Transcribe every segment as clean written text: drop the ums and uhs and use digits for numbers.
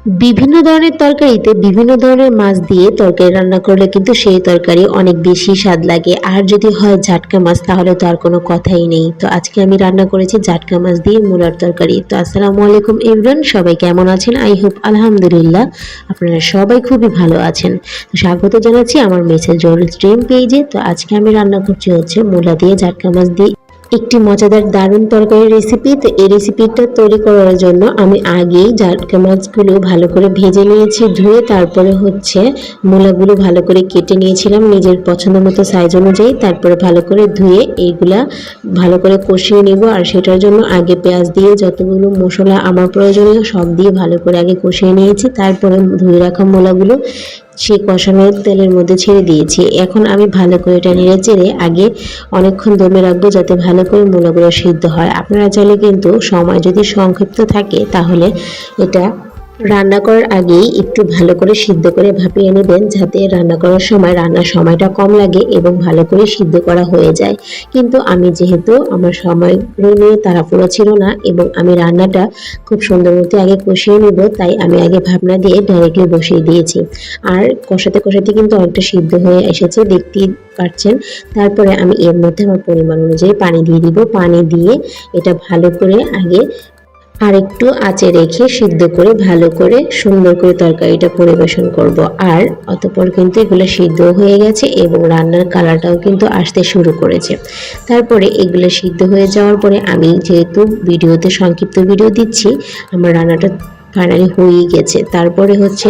বিভিন্ন ধরনের তরকারিতে বিভিন্ন ধরনের মাছ দিয়ে তরকারি রান্না করলে কিন্তু সেই তরকারি অনেক বেশি স্বাদ লাগে। আর যদি হয় জাটকা মাছ তাহলে তো আর কোনো কথাই নেই। তো আজকে আমি রান্না করেছি জাটকা মাছ দিয়ে মূলার তরকারি। তো আসসালামু আলাইকুম এভরিওয়ান, সবাই কেমন আছেন? আই হোপ আলহামদুলিল্লাহ আপনারা সবাই খুবই ভালো আছেন। তো স্বাগত জানাচ্ছি আমার মেসেজ রোল স্ট্রিম পেজে। তো আজকে আমি রান্না করছি হচ্ছে মূলা দিয়ে জাটকা মাছ দিয়ে একটি মজাদার দারুণ তরকারির রেসিপি। তো এই রেসিপিটা তৈরি করার জন্য আমি আগেই জাটকা মাছগুলো ভালো করে ভেজে নিয়েছি, ধুয়ে তারপরে হচ্ছে মূলাগুলো ভালো করে কেটে নিয়েছিলাম নিজের পছন্দ মতো সাইজ অনুযায়ী। তারপরে ভালো করে ধুয়ে এইগুলা ভালো করে কষিয়ে নিব। আর সেটার জন্য আগে পেঁয়াজ দিয়ে যতগুলো মশলা আমার প্রয়োজনীয় সব দিয়ে ভালো করে আগে কষিয়ে নিয়েছি। তারপরে ধুয়ে রাখা মূলাগুলো সেই কষানো তেলের মধ্যে ছেড়ে দিয়েছি। এখন আমি ভালো করে এটা নেড়ে চেড়ে আগে অনেকক্ষণ দমে রাখবো যাতে ভালো করে মূলাগুলো সিদ্ধ হয়। আপনারা চাইলে কিন্তু সময় যদি সংক্ষিপ্ত থাকে তাহলে এটা রান্না করার আগেই একটু ভালো করে সিদ্ধ করে ভাপিয়ে নেবেন, যাতে রান্না করার সময় রান্নার সময়টা কম লাগে এবং ভালো করে সিদ্ধ করা হয়ে যায়। কিন্তু আমি যেহেতু আমার সময় নিয়ে তাড়াহুড়ো ছিল না এবং আমি রান্নাটা খুব সুন্দর মতো আগে কষিয়ে নেব, তাই আমি আগে ভাবনা দিয়ে ডাইরেক্টলি বসিয়ে দিয়েছি। আর কষাতে কষাতে কিন্তু অনেকটা সিদ্ধ হয়ে এসেছে, দেখতেই পাচ্ছেন। তারপরে আমি এর মধ্যে আমার পরিমাণ অনুযায়ী পানি দিয়ে দিব। পানি দিয়ে এটা ভালো করে আগে আর একটু আঁচে রেখে সিদ্ধ করে ভালো করে সুন্দর করে তরকারিটা পরিবেশন করব। আর অতঃপর কিন্তু এগুলো সিদ্ধ হয়ে গেছে এবং রান্নার কালারটাও কিন্তু আসতে শুরু করেছে। তারপরে এগুলো সিদ্ধ হয়ে যাওয়ার পরে আমি যেহেতু ভিডিওতে সংক্ষিপ্ত ভিডিও দিচ্ছি, আমার রান্নাটা ফাইনালি হয়ে গেছে। তারপরে হচ্ছে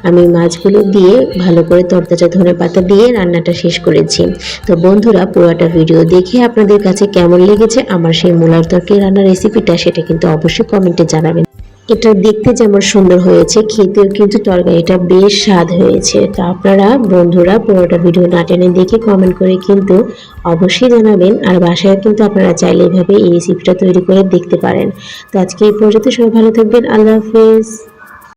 আমি মাছগুলো দিয়ে ভালো করে তরতাজা ধনেপাতা দিয়ে রান্নাটা শেষ করেছি। তো বন্ধুরা, পুরোটা ভিডিও দেখে আপনাদের কাছে কেমন লেগেছে আমার সেই মূলার তরকারি রান্নার রেসিপিটা, সেটা কিন্তু অবশ্যই কমেন্টে জানাবেন। এটা দেখতে যেমন সুন্দর হয়েছে, খেতেও কিন্তু তরকারিটা বেশ স্বাদ হয়েছে। তো আপনারা বন্ধুরা পুরোটা ভিডিও না টেনে দেখে কমেন্ট করে কিন্তু অবশ্যই জানাবেন। আর বাসায় কিন্তু আপনারা চাইলে এইভাবে এই রেসিপিটা তৈরি করে দেখতে পারেন। তো আজকে এই পর্যন্ত, সবাই ভালো থাকবেন। আল্লাহ হাফেজ।